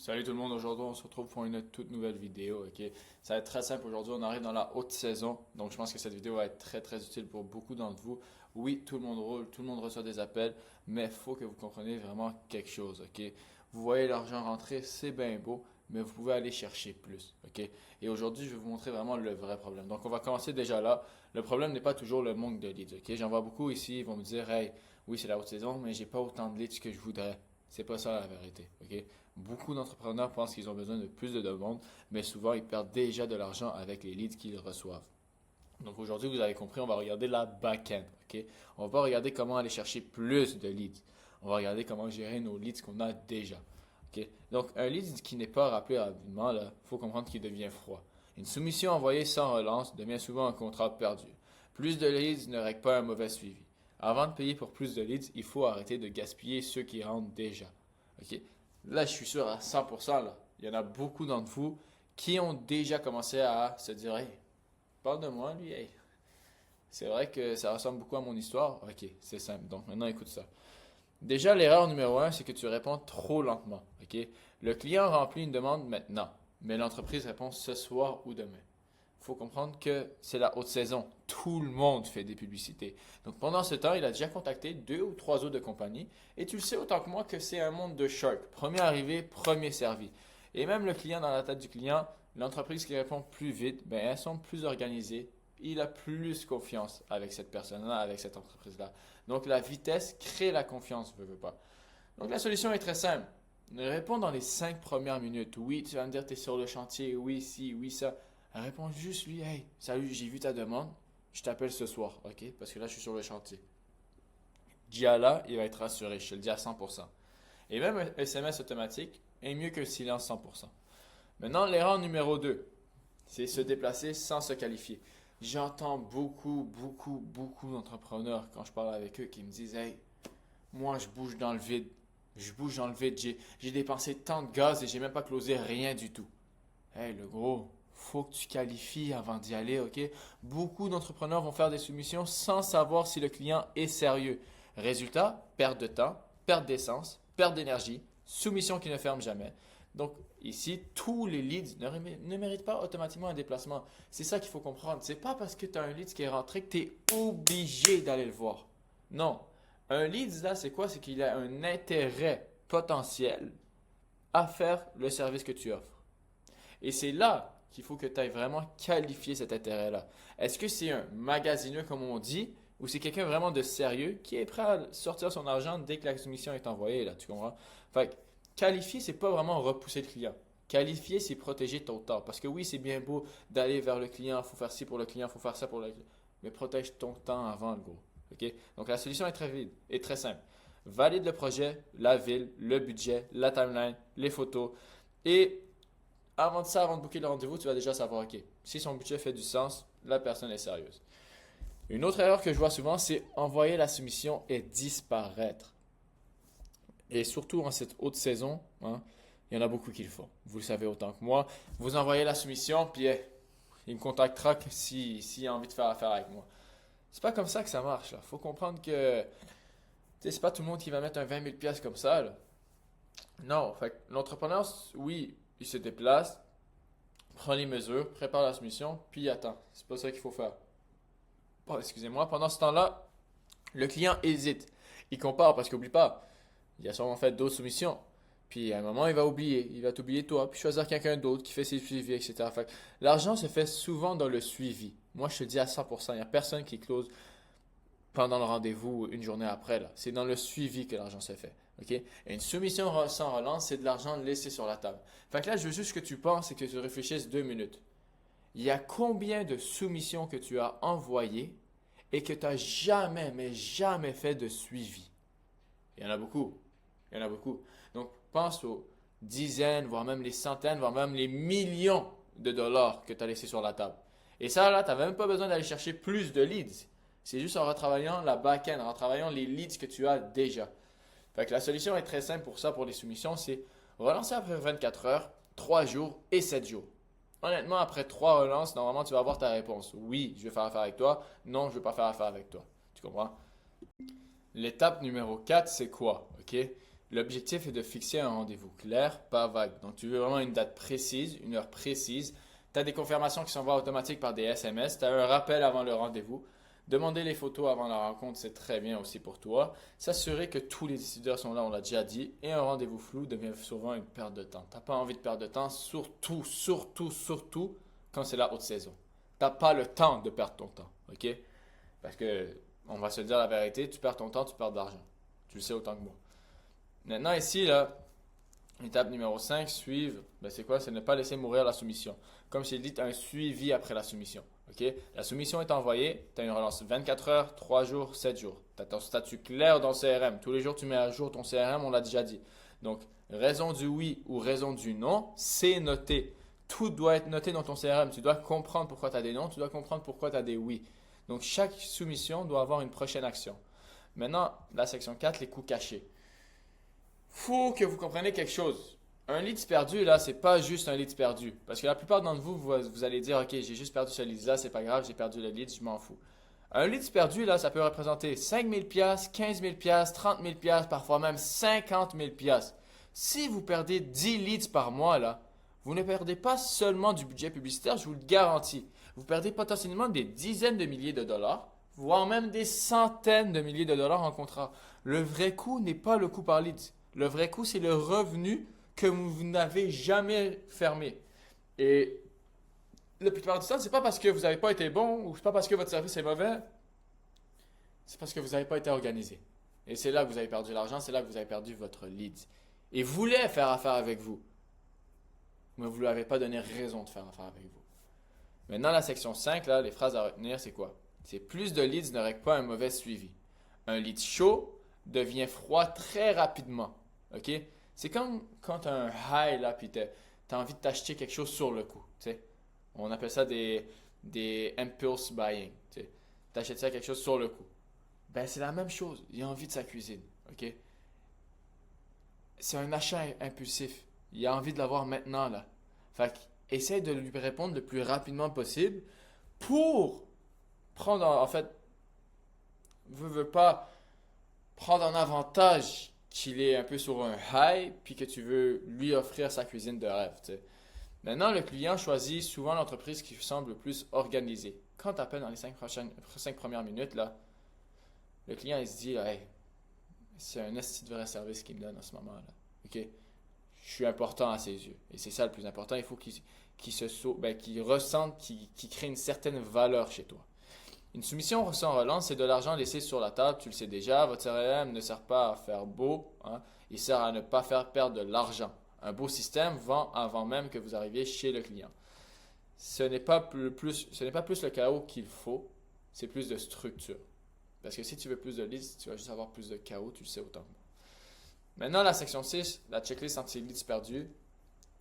Salut tout le monde, aujourd'hui on se retrouve pour une toute nouvelle vidéo, ok? Ça va être très simple, aujourd'hui on arrive dans la haute saison, donc je pense que cette vidéo va être très utile pour beaucoup d'entre vous. Oui, tout le monde roule, tout le monde reçoit des appels, mais il faut que vous compreniez vraiment quelque chose, ok? Vous voyez l'argent rentrer, c'est bien beau, mais vous pouvez aller chercher plus, ok? Et aujourd'hui je vais vous montrer vraiment le vrai problème. Donc on va commencer déjà là. Le problème n'est pas toujours le manque de leads, ok? J'en vois beaucoup ici, ils vont me dire, hey, oui c'est la haute saison, mais j'ai pas autant de leads que je voudrais. C'est pas ça la vérité, ok? Beaucoup d'entrepreneurs pensent qu'ils ont besoin de plus de demandes, mais souvent ils perdent déjà de l'argent avec les leads qu'ils reçoivent. Donc aujourd'hui, vous avez compris, on va regarder la back-end, ok? On va pas regarder comment aller chercher plus de leads. On va regarder comment gérer nos leads qu'on a déjà, ok? Donc un lead qui n'est pas rappelé rapidement, il faut comprendre qu'il devient froid. Une soumission envoyée sans relance devient souvent un contrat perdu. Plus de leads ne règle pas un mauvais suivi. Avant de payer pour plus de leads, il faut arrêter de gaspiller ceux qui rentrent déjà. Ok? Là, je suis sûr à 100%, là, il y en a beaucoup d'entre vous qui ont déjà commencé à se dire, hey, parle de moi, lui, hey. C'est vrai que ça ressemble beaucoup à mon histoire. Ok, c'est simple. Donc maintenant, écoute ça. Déjà, l'erreur numéro un, c'est que tu réponds trop lentement. Ok? Le client remplit une demande maintenant, mais l'entreprise répond ce soir ou demain. Il faut comprendre que c'est la haute saison. Tout le monde fait des publicités. Donc pendant ce temps, il a déjà contacté deux ou trois autres compagnies. Et tu le sais autant que moi que c'est un monde de shark. Premier arrivé, premier servi. Et même le client dans la tête du client, l'entreprise qui répond plus vite, ben, elles sont plus organisées. Il a plus confiance avec cette personne-là, avec cette entreprise-là. Donc la vitesse crée la confiance, veux pas. Donc la solution est très simple. Réponds dans les 5 premières minutes. Oui, tu vas me dire tu es sur le chantier, oui, si, oui, ça. Réponds juste lui, hey, salut, j'ai vu ta demande, je t'appelle ce soir, ok? Parce que là, je suis sur le chantier. Dia il va être rassuré, je te le dis à 100%. Et même un SMS automatique est mieux que le silence 100%. Maintenant, l'erreur numéro 2, c'est se déplacer sans se qualifier. J'entends beaucoup d'entrepreneurs quand je parle avec eux qui me disent, hey, moi, je bouge dans le vide. Je bouge dans le vide. J'ai dépensé tant de gaz et j'ai même pas closé rien du tout. Hey, le gros, faut que tu qualifies avant d'y aller, ok? Beaucoup d'entrepreneurs vont faire des soumissions sans savoir si le client est sérieux. Résultat, perte de temps, perte d'essence, perte d'énergie, soumission qui ne ferme jamais. Donc, ici, tous les leads ne méritent pas automatiquement un déplacement. C'est ça qu'il faut comprendre. C'est pas parce que tu as un lead qui est rentré que tu es obligé d'aller le voir. Non. Un lead, là, c'est quoi? C'est qu'il a un intérêt potentiel à faire le service que tu offres. Et c'est là qu'il faut que tu ailles vraiment qualifier cet intérêt-là. Est-ce que c'est un magasineux, comme on dit, ou c'est quelqu'un vraiment de sérieux qui est prêt à sortir son argent dès que la soumission est envoyée, là, tu comprends? Fait que qualifier, c'est pas vraiment repousser le client. Qualifier, c'est protéger ton temps. Parce que oui, c'est bien beau d'aller vers le client, il faut faire ci pour le client, il faut faire ça pour le client. Mais protège ton temps avant, le gros. OK? Donc la solution est très vite et très simple. Valide le projet, la ville, le budget, la timeline, les photos. Et avant de ça, avant de booker le rendez-vous, tu vas déjà savoir, OK, si son budget fait du sens, la personne est sérieuse. Une autre erreur que je vois souvent, c'est envoyer la soumission et disparaître. Et surtout en cette haute saison, hein, il y en a beaucoup qui le font. Vous le savez autant que moi. Vous envoyez la soumission, puis il me contactera s'il a envie de faire affaire avec moi. C'est pas comme ça que ça marche. Il faut comprendre que c'est pas tout le monde qui va mettre un 20 000 pièces comme ça. Là. Non, fait l'entrepreneur, oui, il se déplace, prend les mesures, prépare la soumission, puis il attend. C'est pas ça qu'il faut faire. Oh, excusez-moi, pendant ce temps-là, le client hésite. Il compare parce qu'oublie pas, il a sûrement fait d'autres soumissions. Puis à un moment, il va oublier. Il va t'oublier toi, puis choisir quelqu'un d'autre qui fait ses suivis, etc. Fait que l'argent se fait souvent dans le suivi. Moi, je te dis à 100%, il n'y a personne qui close pendant le rendez-vous une journée après. Là. C'est dans le suivi que l'argent se fait. OK? Et une soumission sans relance, c'est de l'argent laissé sur la table. Fait que là, je veux juste que tu penses et que tu réfléchisses 2 minutes. Il y a combien de soumissions que tu as envoyées et que tu n'as jamais, mais jamais fait de suivi? Il y en a beaucoup. Il y en a beaucoup. Donc, pense aux dizaines, voire même les centaines, voire même les millions de dollars que tu as laissés sur la table. Et ça, là, tu n'as même pas besoin d'aller chercher plus de leads. C'est juste en retravaillant la back-end, en retravaillant les leads que tu as déjà. Fait que la solution est très simple pour ça, pour les soumissions, c'est relancer après 24 heures, 3 jours et 7 jours. Honnêtement, après 3 relances, normalement, tu vas avoir ta réponse. Oui, je vais faire affaire avec toi. Non, je ne vais pas faire affaire avec toi. Tu comprends? L'étape numéro 4, c'est quoi? OK? L'objectif est de fixer un rendez-vous clair, pas vague. Donc, tu veux vraiment une date précise, une heure précise. Tu as des confirmations qui s'envoient automatiques par des SMS. Tu as un rappel avant le rendez-vous. Demander les photos avant la rencontre, c'est très bien aussi pour toi. S'assurer que tous les décideurs sont là, on l'a déjà dit. Et un rendez-vous flou devient souvent une perte de temps. Tu n'as pas envie de perdre de temps, surtout quand c'est la haute saison. Tu n'as pas le temps de perdre ton temps, ok? Parce que, on va se dire la vérité, tu perds ton temps, tu perds de l'argent. Tu le sais autant que moi. Maintenant, ici, là, étape numéro 5, suivre, ben c'est quoi? C'est ne pas laisser mourir la soumission. Comme je t'ai dit, tu as un suivi après la soumission. Ok? La soumission est envoyée, tu as une relance 24 heures, 3 jours, 7 jours. Tu as ton statut clair dans le CRM. Tous les jours, tu mets à jour ton CRM, on l'a déjà dit. Donc, raison du oui ou raison du non, c'est noté. Tout doit être noté dans ton CRM. Tu dois comprendre pourquoi tu as des non, tu dois comprendre pourquoi tu as des oui. Donc, chaque soumission doit avoir une prochaine action. Maintenant, la section 4, les coûts cachés. Faut que vous compreniez quelque chose. Un lead perdu, là, c'est pas juste un lead perdu. Parce que la plupart d'entre vous, vous allez dire, OK, j'ai juste perdu ce lead-là, c'est pas grave, j'ai perdu le lead, je m'en fous. Un lead perdu, là, ça peut représenter 5 000 $, 15 000 $, 30 000 $, parfois même 50 000 $. Si vous perdez 10 leads par mois, là, vous ne perdez pas seulement du budget publicitaire, je vous le garantis. Vous perdez potentiellement des dizaines de milliers de dollars, voire même des centaines de milliers de dollars en contrat. Le vrai coût n'est pas le coût par lead. Le vrai coût, c'est le revenu que vous n'avez jamais fermé. Et la plupart du temps, c'est pas parce que vous n'avez pas été bon ou c'est pas parce que votre service est mauvais, c'est parce que vous n'avez pas été organisé. Et c'est là que vous avez perdu l'argent, c'est là que vous avez perdu votre lead. Et voulait faire affaire avec vous, mais vous ne lui avez pas donné raison de faire affaire avec vous. Maintenant, la section 5, là, les phrases à retenir, c'est quoi? C'est plus de leads ne règle pas un mauvais suivi. Un lead chaud devient froid très rapidement. OK? C'est comme quand tu as un high là, puis tu as envie de t'acheter quelque chose sur le coup. T'sais. On appelle ça des impulse buying. Tu achètes ça quelque chose sur le coup. Ben, c'est la même chose. Il a envie de sa cuisine. OK? C'est un achat impulsif. Il a envie de l'avoir maintenant là. Fait essaye de lui répondre le plus rapidement possible pour prendre en fait, veux pas prendre un avantage qu'il est un peu sur un high, puis que tu veux lui offrir sa cuisine de rêve. T'sais. Maintenant, le client choisit souvent l'entreprise qui semble le plus organisée. Quand tu appelles dans les 5 premières minutes, là, le client il se dit, hey, c'est un esti de vrai service qu'il me donne en ce moment. Là. OK? Je suis important à ses yeux. Et c'est ça le plus important. Il faut qu'il ressente, qu'il crée une certaine valeur chez toi. Une soumission sans relance, c'est de l'argent laissé sur la table, tu le sais déjà. Votre CRM ne sert pas à faire beau, hein, il sert à ne pas faire perdre de l'argent. Un beau système vend avant même que vous arriviez chez le client. Ce n'est pas plus le chaos qu'il faut, c'est plus de structure. Parce que si tu veux plus de leads, tu vas juste avoir plus de chaos, tu le sais autant que moi. Maintenant, la section 6, la checklist anti-leads perdus.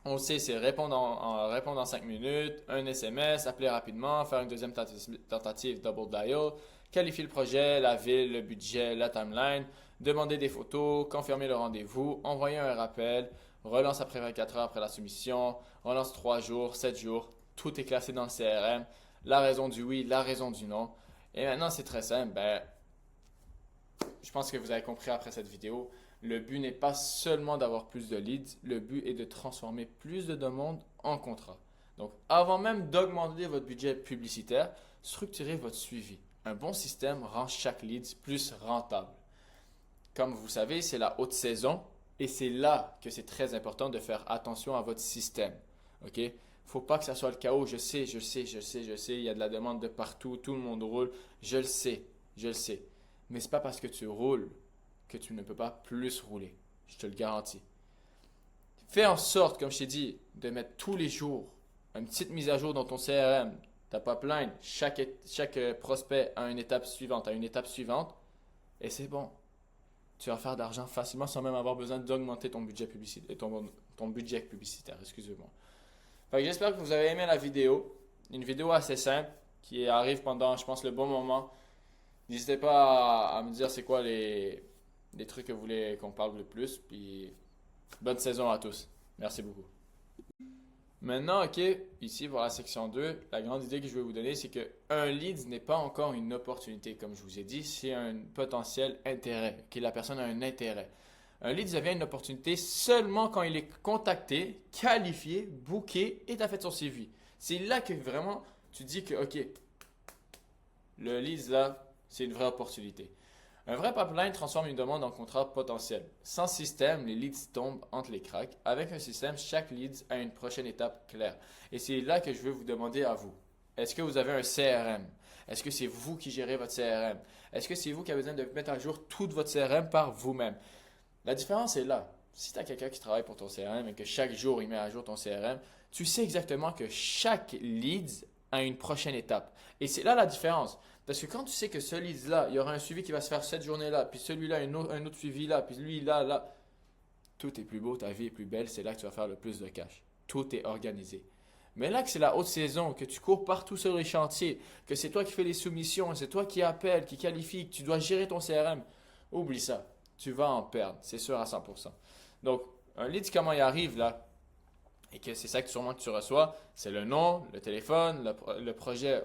On le sait, c'est répondre en 5 minutes, un SMS, appeler rapidement, faire une deuxième tentative double dial, qualifier le projet, la ville, le budget, la timeline, demander des photos, confirmer le rendez-vous, envoyer un rappel, relance après 24 heures après la soumission, relance 3 jours, 7 jours, tout est classé dans le CRM, la raison du oui, la raison du non. Et maintenant, c'est très simple, je pense que vous avez compris après cette vidéo. Le but n'est pas seulement d'avoir plus de leads, le but est de transformer plus de demandes en contrats. Donc, avant même d'augmenter votre budget publicitaire, structurez votre suivi. Un bon système rend chaque lead plus rentable. Comme vous savez, c'est la haute saison et c'est là que c'est très important de faire attention à votre système. OK? Faut pas que ça soit le chaos. Je sais, il y a de la demande de partout, tout le monde roule. Je le sais. Mais c'est pas parce que tu roules que tu ne peux pas plus rouler. Je te le garantis. Fais en sorte, comme je t'ai dit, de mettre tous les jours une petite mise à jour dans ton CRM, ta pipeline. Chaque prospect a une étape suivante, et c'est bon. Tu vas faire de l'argent facilement sans même avoir besoin d'augmenter ton budget publicitaire, ton budget publicitaire, excusez-moi. Fait que j'espère que vous avez aimé la vidéo. Une vidéo assez simple qui arrive pendant, je pense, le bon moment. N'hésitez pas à me dire c'est quoi les trucs que vous voulez qu'on parle le plus. Puis bonne saison à tous. Merci beaucoup. Maintenant, OK, ici pour la section 2, la grande idée que je vais vous donner, c'est qu'un lead n'est pas encore une opportunité, comme je vous ai dit, c'est un potentiel intérêt, que la personne a un intérêt. Un lead devient une opportunité seulement quand il est contacté, qualifié, booké et tu as fait son CV. C'est là que vraiment tu dis que, OK, le lead là, c'est une vraie opportunité. Un vrai pipeline transforme une demande en contrat potentiel. Sans système, les leads tombent entre les cracks. Avec un système, chaque lead a une prochaine étape claire. Et c'est là que je veux vous demander à vous. Est-ce que vous avez un CRM? Est-ce que c'est vous qui gérez votre CRM? Est-ce que c'est vous qui avez besoin de mettre à jour toute votre CRM par vous-même? La différence est là. Si tu as quelqu'un qui travaille pour ton CRM et que chaque jour il met à jour ton CRM, tu sais exactement que chaque lead a une prochaine étape. Et c'est là la différence. Parce que quand tu sais que ce lead-là, il y aura un suivi qui va se faire cette journée-là, puis celui-là, un autre suivi là, puis lui là, là, tout est plus beau, ta vie est plus belle, c'est là que tu vas faire le plus de cash. Tout est organisé. Mais là que c'est la haute saison, que tu cours partout sur les chantiers, que c'est toi qui fais les soumissions, c'est toi qui appelles, qui qualifie, que tu dois gérer ton CRM, oublie ça. Tu vas en perdre, c'est sûr à 100%. Donc, un lead, comment il arrive là, et que c'est ça que sûrement que tu reçois, c'est le nom, le téléphone, le projet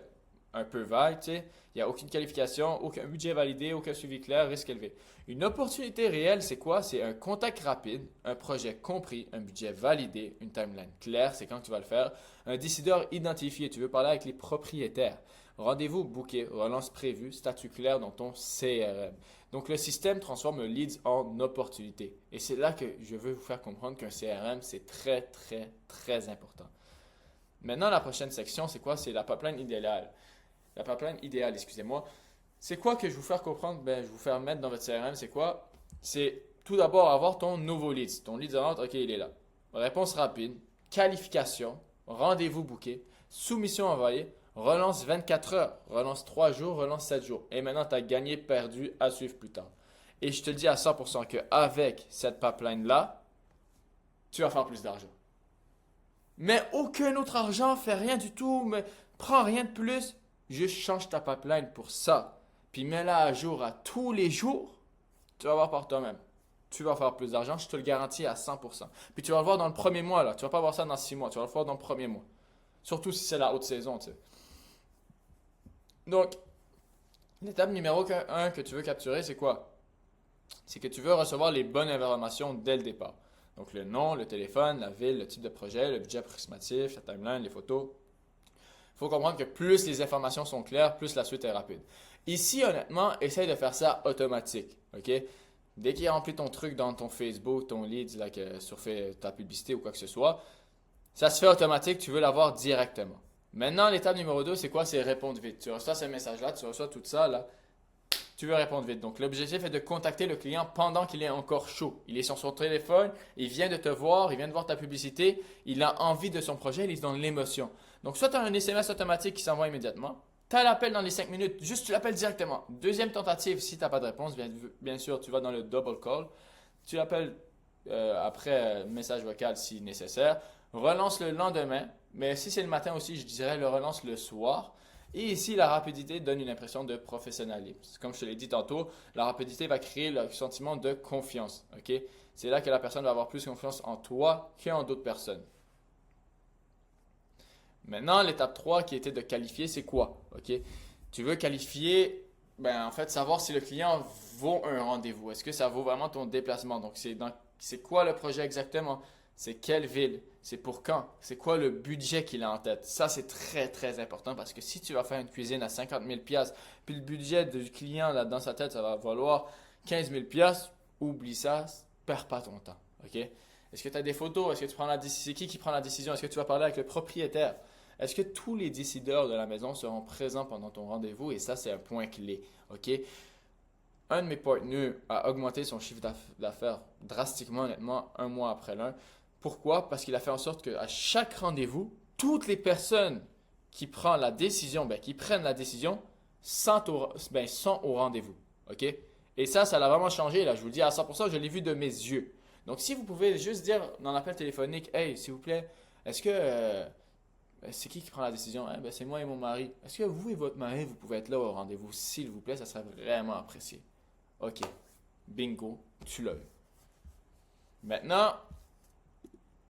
un peu vague, tu sais. Il n'y a aucune qualification, aucun budget validé, aucun suivi clair, risque élevé. Une opportunité réelle, c'est quoi? C'est un contact rapide, un projet compris, un budget validé, une timeline claire, c'est quand tu vas le faire, un décideur identifié, tu veux parler avec les propriétaires, rendez-vous booké, relance prévue, statut clair dans ton CRM. Donc le système transforme le leads en opportunité. Et c'est là que je veux vous faire comprendre qu'un CRM, c'est très, très, très important. Maintenant, la prochaine section, c'est quoi? C'est la pipeline idéale. La pipeline idéale, excusez-moi. C'est quoi que je vais vous faire comprendre? Ben, je vais vous faire mettre dans votre CRM. C'est quoi? C'est tout d'abord avoir ton nouveau lead. Ton lead de vente, OK, il est là. Réponse rapide, qualification, rendez-vous booké, soumission envoyée, relance 24 heures, relance 3 jours, relance 7 jours. Et maintenant, tu as gagné, perdu, à suivre plus tard. Et je te dis à 100% qu'avec cette pipeline-là, tu vas faire plus d'argent. Mais aucun autre argent, fais rien du tout, mais prends rien de plus. Juste change ta pipeline pour ça. Puis mets-la à jour à tous les jours. Tu vas voir par toi-même. Tu vas faire plus d'argent, je te le garantis à 100%. Puis tu vas le voir dans le premier mois, là. Tu vas pas voir ça dans 6 mois. Tu vas le voir dans le premier mois. Surtout si c'est la haute saison, tu sais. Donc, l'étape numéro 1 que tu veux capturer, c'est quoi? C'est que tu veux recevoir les bonnes informations dès le départ. Donc, le nom, le téléphone, la ville, le type de projet, le budget approximatif, la timeline, les photos. Il faut comprendre que plus les informations sont claires, plus la suite est rapide. Ici, honnêtement, essaye de faire ça automatique. OK? Dès qu'il a rempli ton truc dans ton Facebook, ton lead, là, que surfait ta publicité ou quoi que ce soit, ça se fait automatique, tu veux l'avoir directement. Maintenant, l'étape numéro 2, c'est quoi? C'est répondre vite. Tu reçois ce message-là, tu reçois tout ça, là. Tu veux répondre vite. Donc, l'objectif est de contacter le client pendant qu'il est encore chaud. Il est sur son téléphone, il vient de te voir, il vient de voir ta publicité, il a envie de son projet, il est dans l'émotion. Donc, soit tu as un SMS automatique qui s'envoie immédiatement, tu as l'appel dans les 5 minutes, juste tu l'appelles directement. Deuxième tentative, si tu n'as pas de réponse, bien sûr, tu vas dans le double call. Tu l'appelles après message vocal si nécessaire. Relance le lendemain, mais si c'est le matin aussi, je dirais le relance le soir. Et ici, la rapidité donne une impression de professionnalisme. Comme je te l'ai dit tantôt, la rapidité va créer le sentiment de confiance. Ok? C'est là que la personne va avoir plus confiance en toi qu'en d'autres personnes. Maintenant, l'étape 3 qui était de qualifier, c'est quoi? Ok? Tu veux qualifier, ben, en fait, savoir si le client vaut un rendez-vous. Est-ce que ça vaut vraiment ton déplacement? Donc, c'est quoi le projet exactement? C'est quelle ville? C'est pour quand? C'est quoi le budget qu'il a en tête? Ça, c'est très, très important parce que si tu vas faire une cuisine à 50 000 puis le budget du client là, dans sa tête, ça va valoir 15 000 oublie ça, perds pas ton temps. OK? Est-ce que tu as des photos? Est-ce que tu prends la décision? C'est qui prend la décision? Est-ce que tu vas parler avec le propriétaire? Est-ce que tous les décideurs de la maison seront présents pendant ton rendez-vous? Et ça, c'est un point clé. OK? Un de mes partenaires a augmenté son chiffre d'affaires drastiquement, honnêtement, un mois après l'un. Pourquoi? Parce qu'il a fait en sorte qu'à chaque rendez-vous, toutes les personnes qui prennent la décision, sont au rendez-vous. OK? Et ça l'a vraiment changé. Là, je vous le dis à 100%, je l'ai vu de mes yeux. Donc, si vous pouvez juste dire dans l'appel téléphonique, hey, s'il vous plaît, est-ce que c'est qui prend la décision? C'est moi et mon mari. Est-ce que vous et votre mari, vous pouvez être là au rendez-vous? S'il vous plaît, ça serait vraiment apprécié. OK. Bingo, tu l'as eu. Maintenant,